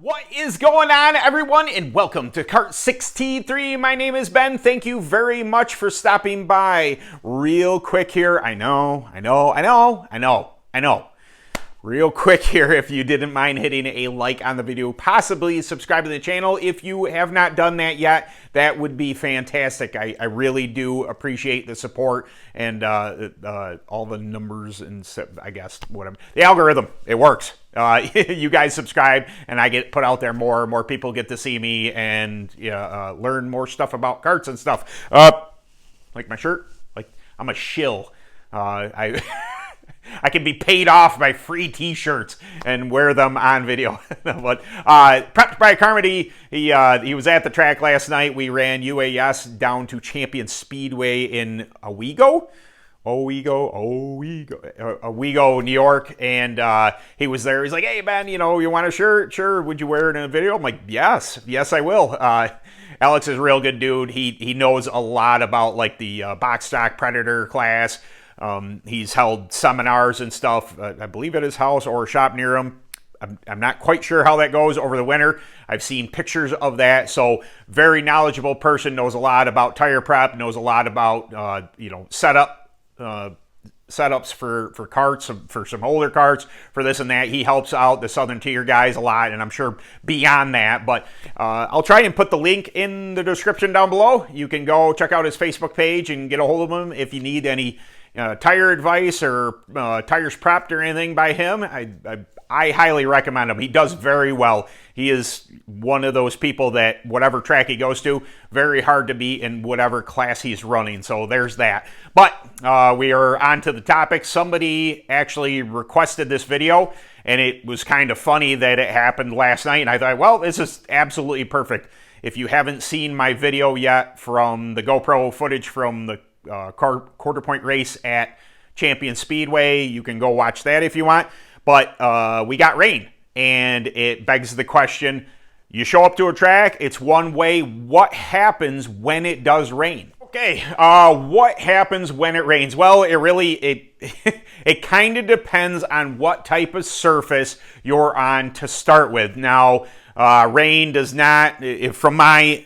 What is going on, everyone, and welcome to Kart 63. My name is Ben. Thank you very much for stopping by. Real quick here, I know. Real quick here, if you didn't mind hitting a like on the video, possibly subscribe to the channel. If you have not done that yet, that would be fantastic. I really do appreciate the support and all the numbers and I guess whatever. The algorithm, it works. You guys subscribe and I get put out there more people get to see me and learn more stuff about karts and stuff. Like my shirt, like I'm a shill. I can be paid off by free t-shirts and wear them on video. But prepped by Carmody, he was at the track last night. We ran UAS down to Champion Speedway in Owego, New York, and he was there. He's like, "Hey man, you want a shirt? Sure. Would you wear it in a video?" I'm like, yes, I will. Alex is a real good dude. He knows a lot about like the box stock Predator class. He's held seminars and stuff, I believe at his house or a shop near him. I'm not quite sure how that goes over the winter. I've seen pictures of that. So very knowledgeable person, knows a lot about tire prep, knows a lot about, setups for karts, for some older karts, for this and that. He helps out the Southern Tier guys a lot, and I'm sure beyond that. But I'll try and put the link in the description down below. You can go check out his Facebook page and get a hold of him if you need any tire advice or tires prepped or anything by him. I highly recommend him. He does very well. He is one of those people that whatever track he goes to, very hard to beat in whatever class he's running. So there's that. But we are on to the topic. Somebody actually requested this video, and it was kind of funny that it happened last night. And I thought, well, this is absolutely perfect. If you haven't seen my video yet from the GoPro footage from the quarter point race at Champion Speedway, you can go watch that if you want. But we got rain, and it begs the question, you show up to a track, it's one way. What happens when it does rain? Okay, what happens when it rains? Well, it kind of depends on what type of surface you're on to start with. Now, rain does not, from my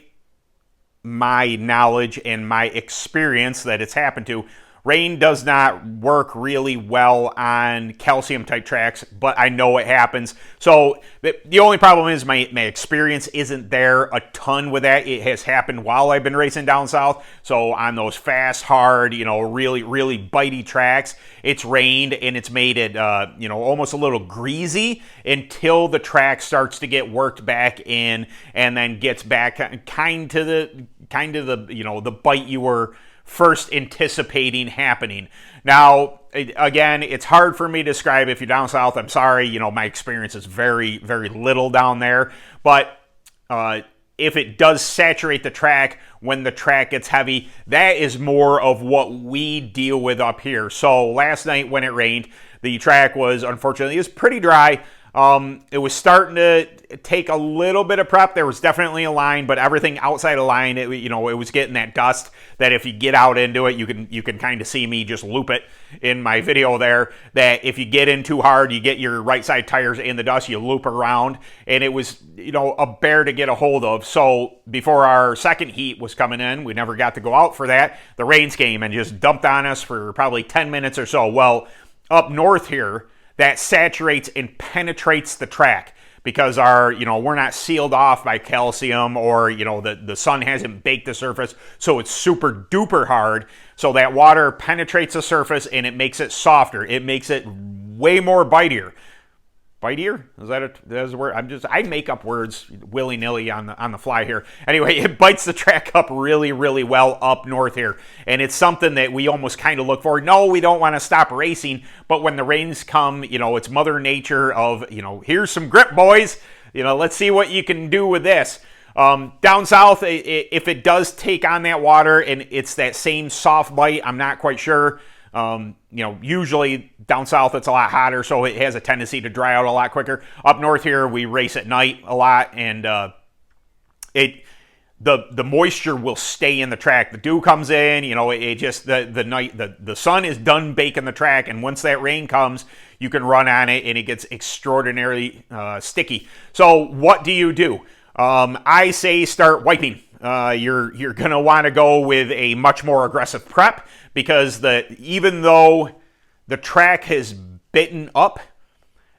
knowledge and my experience that it's happened to, rain does not work really well on calcium type tracks, but I know it happens. So the only problem is my experience isn't there a ton with that. It has happened while I've been racing down south. So on those fast, hard, really, really bitey tracks, it's rained and it's made it, almost a little greasy until the track starts to get worked back in and then gets back kind to the bite you were first anticipating happening. Now, again, it's hard for me to describe. If you're down south, I'm sorry. My experience is very, very little down there. But if it does saturate the track when the track gets heavy, that is more of what we deal with up here. So last night when it rained, the track was, unfortunately, it was pretty dry. It was starting to take a little bit of prep. There was definitely a line, but everything outside of line, it was getting that dust that if you get out into it, you can kind of see me just loop it in my video there, that if you get in too hard, you get your right side tires in the dust, you loop around, and it was, a bear to get a hold of. So before our second heat was coming in, we never got to go out for that. The rains came and just dumped on us for probably 10 minutes or so. Well, up north here, that saturates and penetrates the track because we're not sealed off by calcium, or the sun hasn't baked the surface, so it's super duper hard. So that water penetrates the surface and it makes it softer. It makes it way more bitier. Bitier? That's a word? I make up words willy-nilly on the fly here. Anyway, it bites the track up really, really well up north here. And it's something that we almost kind of look for. No, we don't want to stop racing, but when the rains come, it's Mother Nature of, here's some grip, boys. Let's see what you can do with this. Down south, if it does take on that water and it's that same soft bite, I'm not quite sure. Usually down south it's a lot hotter, so it has a tendency to dry out a lot quicker. Up north here, we race at night a lot, and the moisture will stay in the track. The dew comes in, it just the sun is done baking the track, and once that rain comes, you can run on it and it gets extraordinarily sticky. So what do? I say start wiping. You're gonna want to go with a much more aggressive prep, because even though the track has bitten up,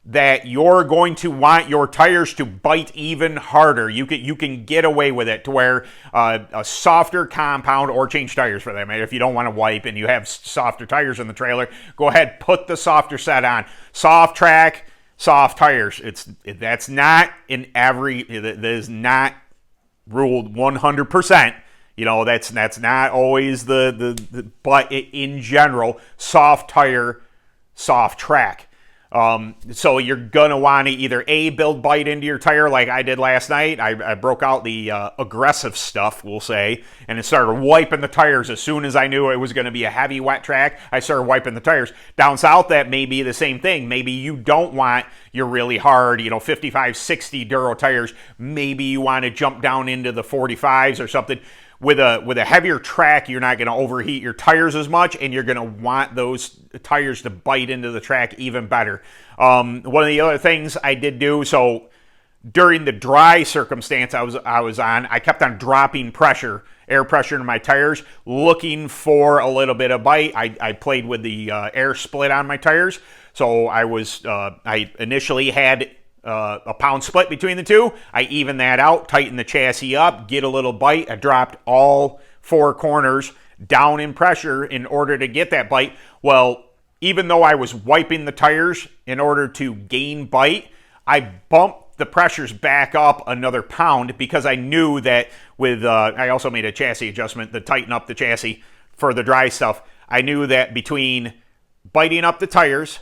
that you're going to want your tires to bite even harder. You can get away with it to where a softer compound, or change tires for that matter. If you don't want to wipe and you have softer tires in the trailer, go ahead, put the softer set on. Soft track, soft tires. That's not in every. That is not ruled 100%. You know, that's not always but in general, soft tire, soft track. So you're gonna want to either build bite into your tire like I did last night. I broke out the aggressive stuff, we'll say, and it started wiping the tires as soon as I knew it was going to be a heavy wet track. I started wiping the tires. Down south, that may be the same thing. Maybe you don't want your really hard, 55, 60 Duro tires. Maybe you want to jump down into the 45s or something. With a heavier track, you're not going to overheat your tires as much, and you're going to want those tires to bite into the track even better. One of the other things I did do, so during the dry circumstance I was on, I kept on dropping air pressure in my tires, looking for a little bit of bite. I played with the air split on my tires, so I initially had a pound split between the two. I even that out, tighten the chassis up, get a little bite. I dropped all 4 corners down in pressure in order to get that bite. Well, even though I was wiping the tires in order to gain bite, I bumped the pressures back up another pound, because I knew that I also made a chassis adjustment to tighten up the chassis for the dry stuff. I knew that between biting up the tires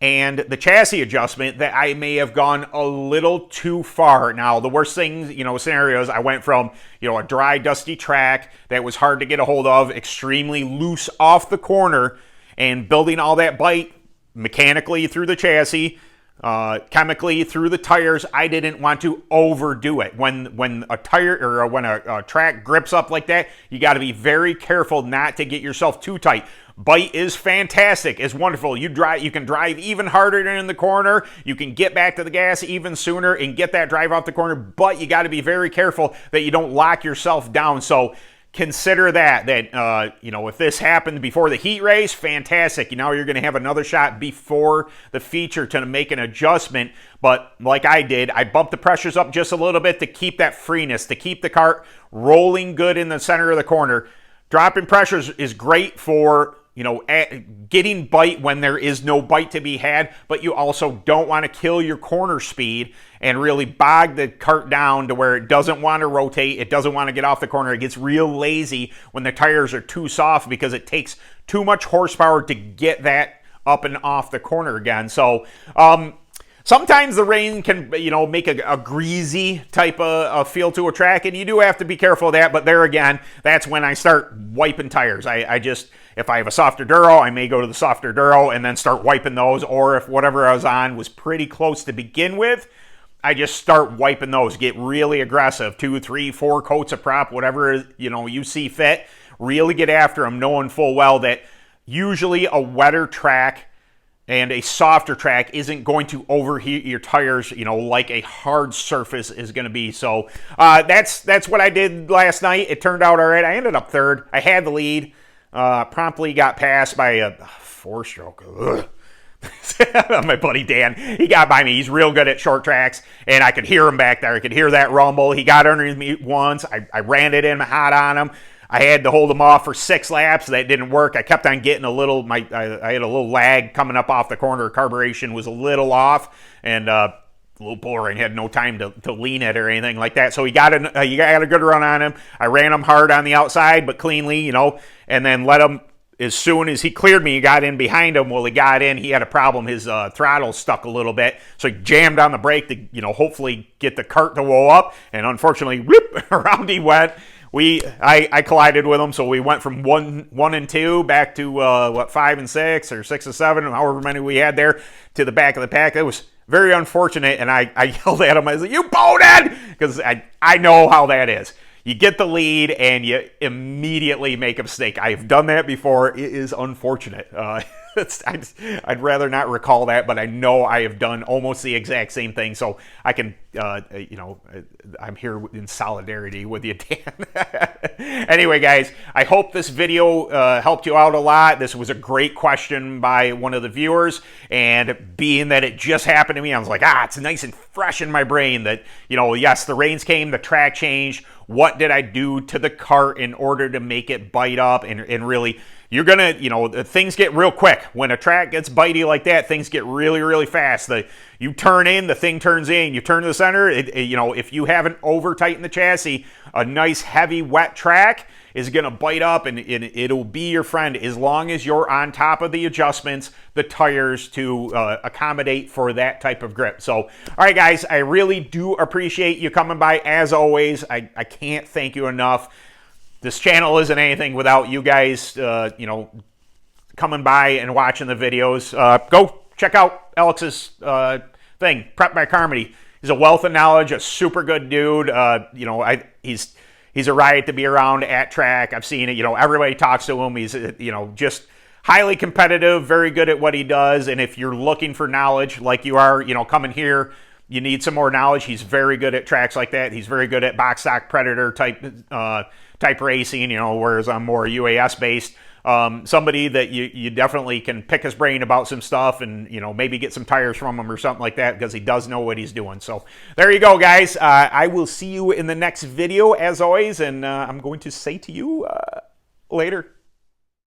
and the chassis adjustment, that I may have gone a little too far. Now, the worst thing, scenarios, I went from, a dry, dusty track that was hard to get a hold of, extremely loose off the corner, and building all that bite mechanically through the chassis, chemically through the tires. I didn't want to overdo it. When a tire or when a track grips up like that, you got to be very careful not to get yourself too tight. Bite is fantastic. It's wonderful. You can drive even harder in the corner. You can get back to the gas even sooner and get that drive off the corner, but you got to be very careful that you don't lock yourself down. So consider that if this happened before the heat race, fantastic. You're going to have another shot before the feature to make an adjustment. But like I did, I bumped the pressures up just a little bit to keep that freeness, to keep the cart rolling good in the center of the corner. Dropping pressures is great for getting bite when there is no bite to be had, but you also don't want to kill your corner speed and really bog the cart down to where it doesn't want to rotate, it doesn't want to get off the corner. It gets real lazy when the tires are too soft, because it takes too much horsepower to get that up and off the corner again. So sometimes the rain can, make a greasy type of feel to a track, and you do have to be careful of that. But there again, that's when I start wiping tires. If I have a softer Duro, I may go to the softer Duro and then start wiping those. Or if whatever I was on was pretty close to begin with, I just start wiping those. Get really aggressive, 2, 3, 4 coats of prop, whatever you see fit. Really get after them, knowing full well that usually a wetter track and a softer track isn't going to overheat your tires, like a hard surface is going to be. So that's what I did last night. It turned out all right. I ended up third. I had the lead. Promptly got passed by a 4-stroke. My buddy Dan, he got by me. He's real good at short tracks, and I could hear him back there. I could hear that rumble. He got underneath me once. I ran it in hot on him. I had to hold him off for 6 laps. That didn't work. I kept on getting I had a little lag coming up off the corner. Carburation was a little off, and a little boring. Had no time to lean it or anything like that. So he got a good run on him. I ran him hard on the outside, but cleanly, and then let him. As soon as he cleared me, he got in behind him. Well, he got in. He had a problem. His throttle stuck a little bit, so he jammed on the brake to, hopefully get the cart to roll up. And unfortunately, whoop, around he went. I collided with him, so we went from 1 and 2 back to 5 and 6 or 6 and 7, however many we had there, to the back of the pack. It was very unfortunate, and I yelled at him. I said, "You bonehead!" Because I know how that is. You get the lead and you immediately make a mistake. I've done that before. It is unfortunate. I'd rather not recall that, but I know I have done almost the exact same thing, so I can, I'm here in solidarity with you, Dan. Anyway, guys, I hope this video helped you out a lot. This was a great question by one of the viewers, and being that it just happened to me, I was like, it's nice and fresh in my brain that, yes, the rains came, the track changed. What did I do to the cart in order to make it bite up? And really, you're gonna, things get real quick. When a track gets bitey like that, things get really, really fast. You turn in, the thing turns in. You turn to the center, if you haven't over-tightened the chassis, a nice, heavy, wet track is gonna bite up, and it'll be your friend as long as you're on top of the adjustments, the tires, to accommodate for that type of grip. So, all right, guys, I really do appreciate you coming by. As always, I can't thank you enough. This channel isn't anything without you guys, coming by and watching the videos. Go check out Alex's thing, Prep by Carmody. He's a wealth of knowledge, a super good dude. He's a riot to be around at track. I've seen it. Everybody talks to him. He's, just highly competitive, very good at what he does. And if you're looking for knowledge like you are, coming here, you need some more knowledge. He's very good at tracks like that. He's very good at box stock Predator type racing, whereas I'm more UAS based. Somebody that you definitely can pick his brain about some stuff and, maybe get some tires from him or something like that, because he does know what he's doing. So there you go, guys. I will see you in the next video as always. And I'm going to say to you later.